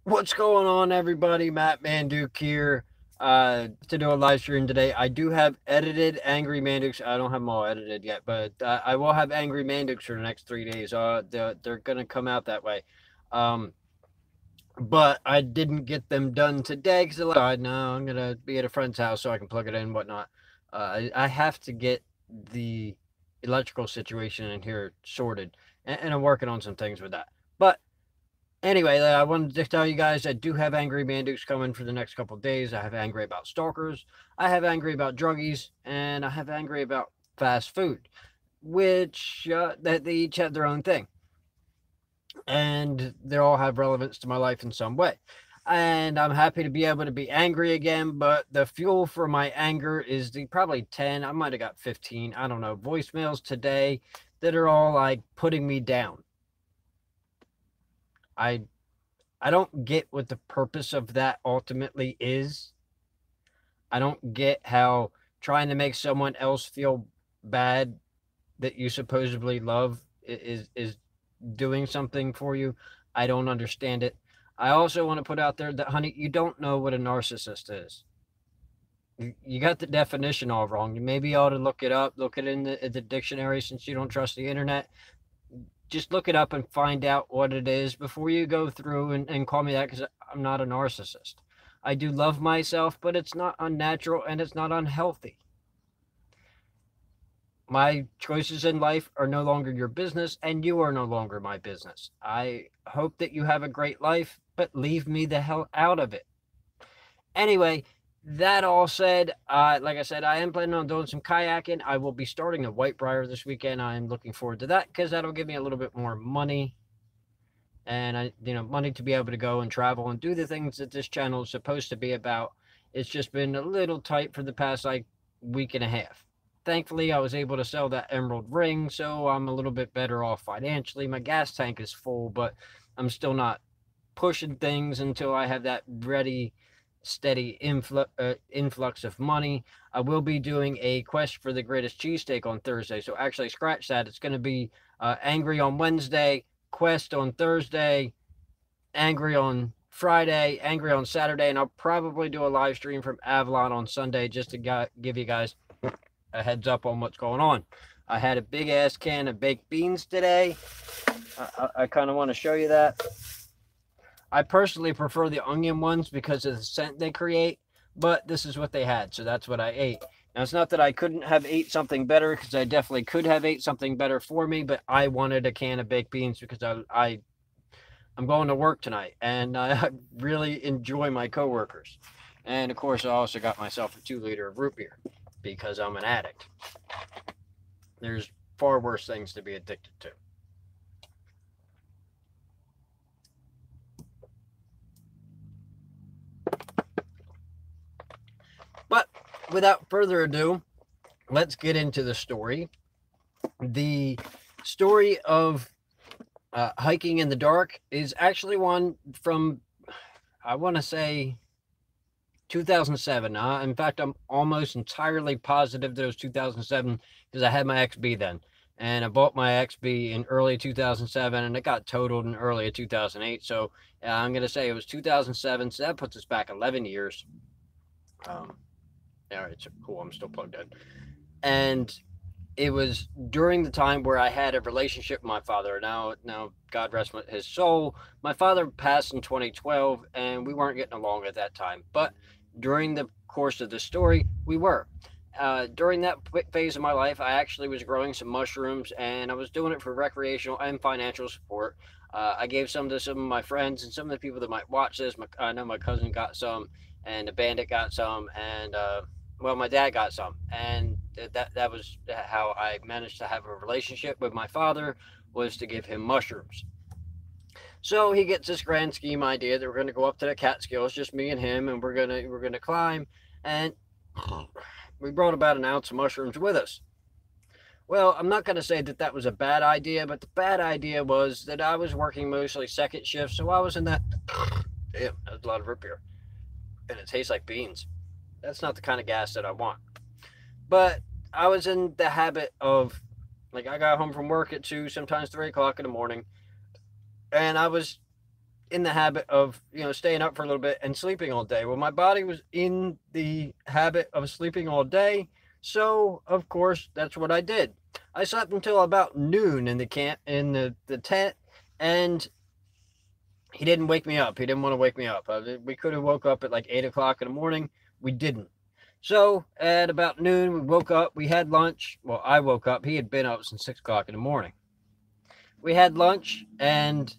What's going on, everybody? Matt Manduke here to do a live stream today. I do have edited Angry Mandukes. I don't have them all edited yet, but I will have Angry Mandukes for the next 3 days. They're going to come out that way. Um, but I didn't get them done today because I no, I'm going to be at a friend's house so I can plug it in and whatnot. I have to get the electrical situation in here sorted, and I'm working on some things with that. But anyway, I wanted to tell you guys I do have Angry Mandukes coming for the next couple of days. I have Angry about stalkers, I have Angry about druggies, and I have Angry about fast food, which that they each have their own thing, and they all have relevance to my life in some way. And I'm happy to be able to be angry again, but the fuel for my anger is the probably 10, I might have got 15, I don't know, voicemails today that are all like putting me down. I I don't get what the purpose of that ultimately is. I don't get how trying to make someone else feel bad that you supposedly love is doing something for you. I don't understand it. I also want to put out there that, honey, you don't know what a narcissist is. You got the definition all wrong. You maybe ought to look it up, look it in the dictionary since you don't trust the internet. Just look it up and find out what it is before you go through and call me that, because I'm not a narcissist. I do love myself, but it's not unnatural and it's not unhealthy. My choices in life are no longer your business, and you are no longer my business. I hope that you have a great life, but leave me the hell out of it. Anyway, that all said, like I said, I am planning on doing some kayaking. I will be starting a Whitebriar this weekend. I'm looking forward to that because that'll give me a little bit more money, and money to be able to go and travel and do the things that this channel is supposed to be about. It's just been a little tight for the past like week and a half. Thankfully, I was able to sell that emerald ring, so I'm a little bit better off financially. My gas tank is full, but I'm still not pushing things until I have that ready, steady influx of money. I will be doing a quest for the greatest cheesesteak on Thursday, so actually scratch that. It's going to be angry on Wednesday, quest on Thursday, angry on Friday, angry on Saturday, and I'll probably do a live stream from Avalon on Sunday just to give you guys a heads up on what's going on. I had a big ass can of baked beans today. I kind of want to show you that. I personally prefer the onion ones because of the scent they create, but this is what they had, so that's what I ate. Now, it's not that I couldn't have ate something better, because I definitely could have ate something better for me, but I wanted a can of baked beans because I'm going to work tonight, and I really enjoy my coworkers. And of course, I also got myself a 2 liter of root beer because I'm an addict. There's far worse things to be addicted to. But without further ado, let's get into the story. The story of hiking in the dark is actually one from, I want to say, 2007. In fact, I'm almost entirely positive that it was 2007 because I had my XB then. And I bought my XB in early 2007 and it got totaled in early 2008. So I'm going to say it was 2007. So that puts us back 11 years. All right, so cool. I'm still plugged in. And it was during the time where I had a relationship with my father. Now, God rest his soul. My father passed in 2012, and we weren't getting along at that time. But during the course of the story, we were. During that phase of my life, I actually was growing some mushrooms, and I was doing it for recreational and financial support. I gave some to some of my friends and some of the people that might watch this. I know my cousin got some, and the bandit got some, and well, my dad got some, and that was how I managed to have a relationship with my father, was to give him mushrooms. So he gets this grand scheme idea that we're going to go up to the Catskills, just me and him, and we're gonna climb, and we brought about an ounce of mushrooms with us. Well, I'm not going to say that that was a bad idea, but the bad idea was that I was working mostly second shift, so I was in that. Damn, that's a lot of root beer, and it tastes like beans. That's not the kind of gas that I want. But I was in the habit of, like, I got home from work at 2, sometimes 3 o'clock in the morning, and I was in the habit of, staying up for a little bit and sleeping all day. Well, my body was in the habit of sleeping all day, so of course that's what I did. I slept until about noon in the camp, in the tent, and he didn't wake me up. He didn't want to wake me up. We could have woke up at like 8 o'clock in the morning. We didn't. So at about noon, we woke up. We had lunch. Well, I woke up. He had been up since 6 o'clock in the morning. We had lunch, and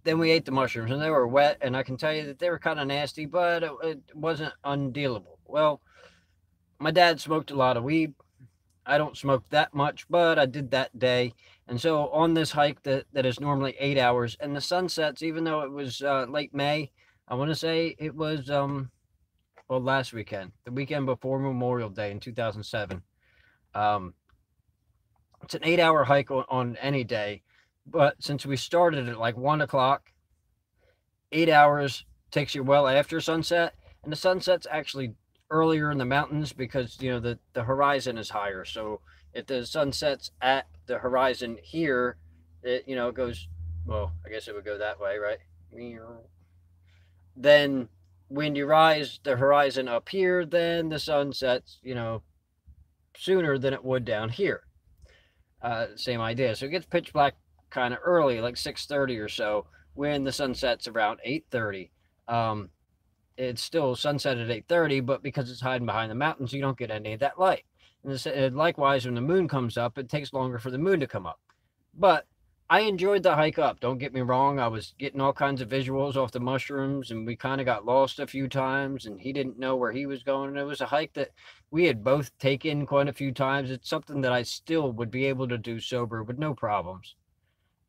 then we ate the mushrooms, and they were wet. And I can tell you that they were kind of nasty, but it wasn't undealable. Well, my dad smoked a lot of weed. I don't smoke that much, but I did that day. And so on this hike that is normally 8 hours, and the sunsets, even though it was late May, I want to say it was well, last weekend, the weekend before Memorial Day in 2007. Um, it's an 8 hour hike on any day, but since we started at like 1 o'clock, 8 hours takes you well after sunset, and the sunset's actually earlier in the mountains because the horizon is higher. So if the sun sets at the horizon here, it goes, well, I guess it would go that way, right? Then when you rise the horizon up here, then the sun sets sooner than it would down here. Same idea. So it gets pitch black kind of early, like 6:30 or so, when the sun sets around 8:30. It's still sunset at 8:30, but because it's hiding behind the mountains, you don't get any of that light. And likewise, when the moon comes up, it takes longer for the moon to come up. But I enjoyed the hike up. Don't get me wrong. I was getting all kinds of visuals off the mushrooms, and we kind of got lost a few times, and he didn't know where he was going. And it was a hike that we had both taken quite a few times. It's something that I still would be able to do sober with no problems.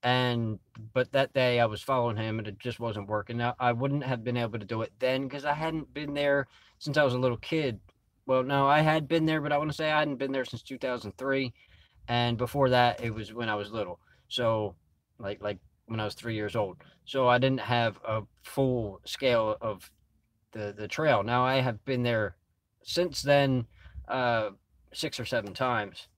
But that day I was following him, and it just wasn't working. Now, I wouldn't have been able to do it then because I hadn't been there since I was a little kid. Well, no, I had been there, but I want to say I hadn't been there since 2003, and before that it was when I was little. So like when I was 3 years old. So I didn't have a full scale of the trail. Now I have been there since then, 6 or 7 times,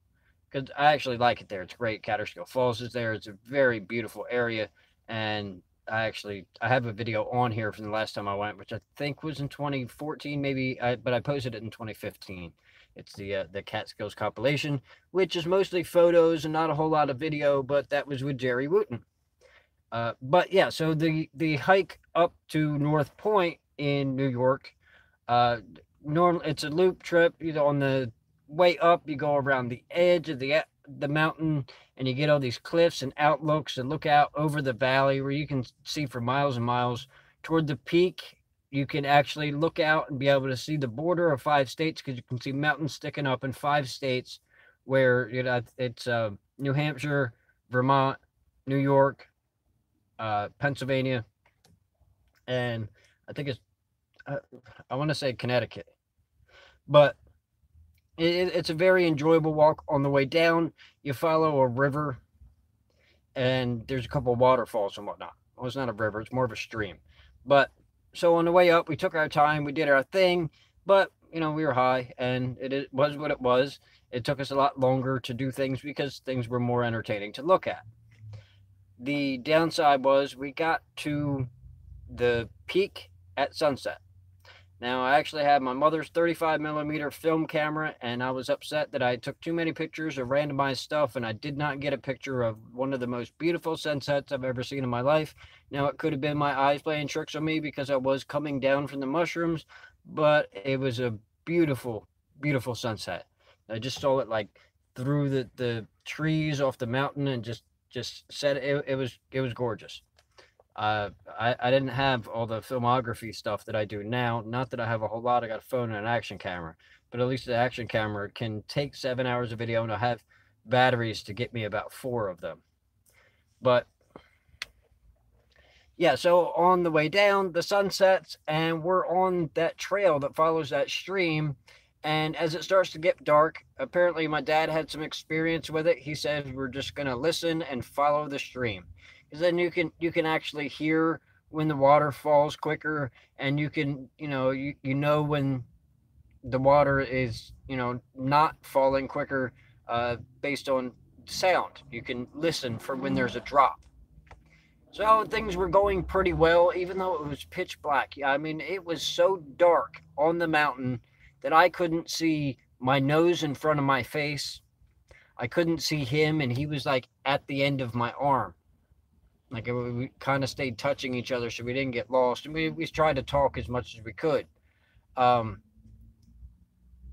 because I actually like it there. It's great. Catterskill Falls is there. It's a very beautiful area, and I have a video on here from the last time I went, which I think was in 2014, maybe. But I posted it in 2015. It's the Catskills compilation, which is mostly photos and not a whole lot of video, but that was with Jerry Wooten. But yeah, so the hike up to North Point in New York, it's a loop trip. On the way up, you go around the edge of the mountain, and you get all these cliffs and outlooks, and look out over the valley where you can see for miles and miles. Toward the peak, you can actually look out and be able to see the border of 5 states, because you can see mountains sticking up in 5 states, where it's New Hampshire, Vermont, New York, Pennsylvania, and I think it's I want to say Connecticut. But it's a very enjoyable walk. On the way down, you follow a river, and there's a couple of waterfalls and whatnot. Well, it's not a river, it's more of a stream. But so on the way up, we took our time, we did our thing, but we were high, and it was what it was. It took us a lot longer to do things because things were more entertaining to look at. The downside was we got to the peak at sunset. Now, I actually had my mother's 35mm film camera, and I was upset that I took too many pictures of randomized stuff, and I did not get a picture of one of the most beautiful sunsets I've ever seen in my life. Now, it could have been my eyes playing tricks on me because I was coming down from the mushrooms, but it was a beautiful, beautiful sunset. I just saw it like through the trees off the mountain, and just said it was gorgeous. I didn't have all the filmography stuff that I do now. Not that I have a whole lot. I got a phone and an action camera, but at least the action camera can take 7 hours of video, and I have batteries to get me about 4 of them. But yeah, so on the way down, the sun sets, and we're on that trail that follows that stream. And as it starts to get dark, apparently my dad had some experience with it. He said we're just gonna listen and follow the stream, because then you can actually hear when the water falls quicker, and you can you know when the water is not falling quicker, based on sound. You can listen for when there's a drop. So things were going pretty well, even though it was pitch black. Yeah, I mean, it was so dark on the mountain that I couldn't see my nose in front of my face. I couldn't see him, and he was like at the end of my arm. Like we kind of stayed touching each other so we didn't get lost, and we tried to talk as much as we could. Um,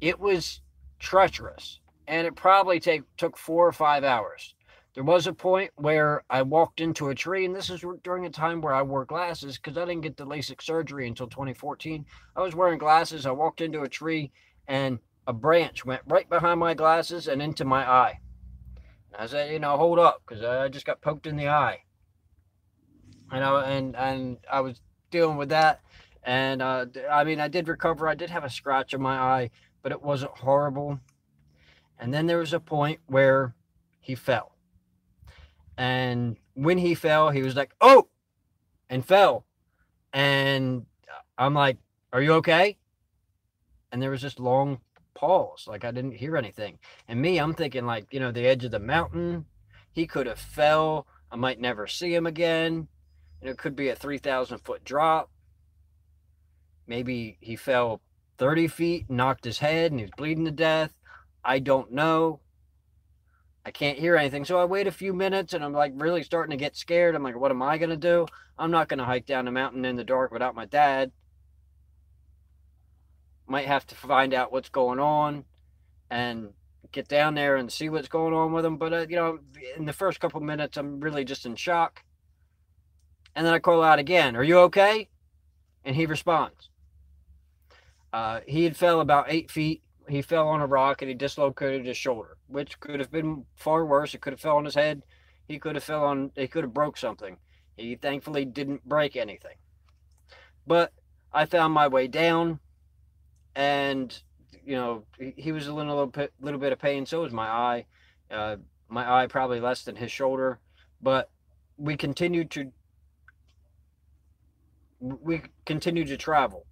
it was treacherous, and it probably took 4 or 5 hours. There was a point where I walked into a tree, and this is during a time where I wore glasses because I didn't get the LASIK surgery until 2014. I was wearing glasses. I walked into a tree, and a branch went right behind my glasses and into my eye. I said, hold up, because I just got poked in the eye. And I was dealing with that. And I mean, I did recover. I did have a scratch on my eye, but it wasn't horrible. And then there was a point where he fell. And when he fell, he was like, "Oh," and fell. And I'm like, "Are you okay?" And there was this long pause, like I didn't hear anything. And me, I'm thinking like, the edge of the mountain. He could have fell. I might never see him again. It could be a 3,000-foot drop. Maybe he fell 30 feet, knocked his head, and he was bleeding to death. I don't know. I can't hear anything. So I wait a few minutes, and I'm like really starting to get scared. I'm like, what am I going to do? I'm not going to hike down the mountain in the dark without my dad. Might have to find out what's going on and get down there and see what's going on with him. But, in the first couple minutes, I'm really just in shock. And then I call out again, "Are you okay?" And he responds. He had fell about 8 feet. He fell on a rock and he dislocated his shoulder, which could have been far worse. It could have fell on his head. He could have broke something. He thankfully didn't break anything. But I found my way down, and he was a little bit of pain. So was my eye. My eye probably less than his shoulder, but we continued to we continued to travel.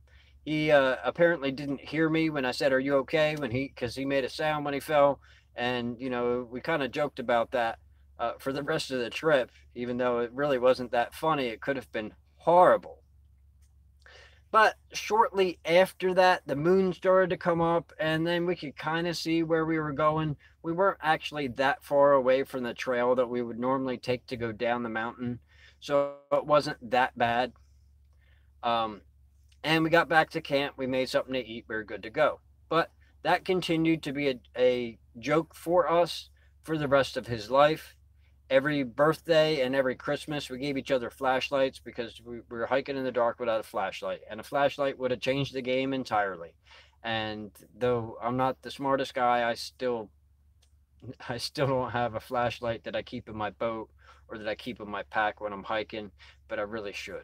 He apparently didn't hear me when I said, "Are you okay?" Because he made a sound when he fell, and we kind of joked about that for the rest of the trip, even though it really wasn't that funny. It could have been horrible. But shortly after that, the moon started to come up, and then we could kind of see where we were going. We weren't actually that far away from the trail that we would normally take to go down the mountain, so it wasn't that bad. Um, and we got back to camp. We made something to eat. We were good to go. But that continued to be a joke for us for the rest of his life. Every birthday and every Christmas, we gave each other flashlights because we were hiking in the dark without a flashlight. And a flashlight would have changed the game entirely. And though I'm not the smartest guy, I still don't have a flashlight that I keep in my boat or that I keep in my pack when I'm hiking, but I really should.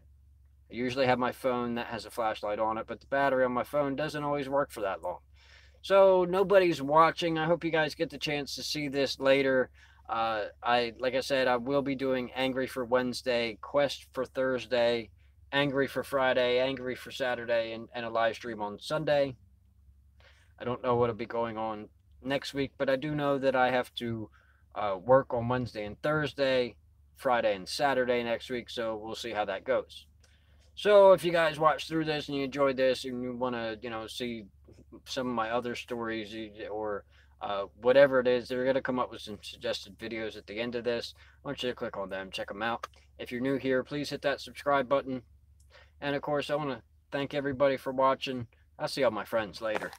I usually have my phone that has a flashlight on it, but the battery on my phone doesn't always work for that long. So nobody's watching. I hope you guys get the chance to see this later. Like I said, I will be doing Angry for Wednesday, Quest for Thursday, Angry for Friday, Angry for Saturday, and a live stream on Sunday. I don't know what'll be going on next week, but I do know that I have to work on Wednesday and Thursday, Friday and Saturday next week, so we'll see how that goes. So if you guys watched through this and you enjoyed this and you want to, see some of my other stories or whatever it is, they're going to come up with some suggested videos at the end of this. I want you to click on them, check them out. If you're new here, please hit that subscribe button. And of course, I want to thank everybody for watching. I'll see all my friends later.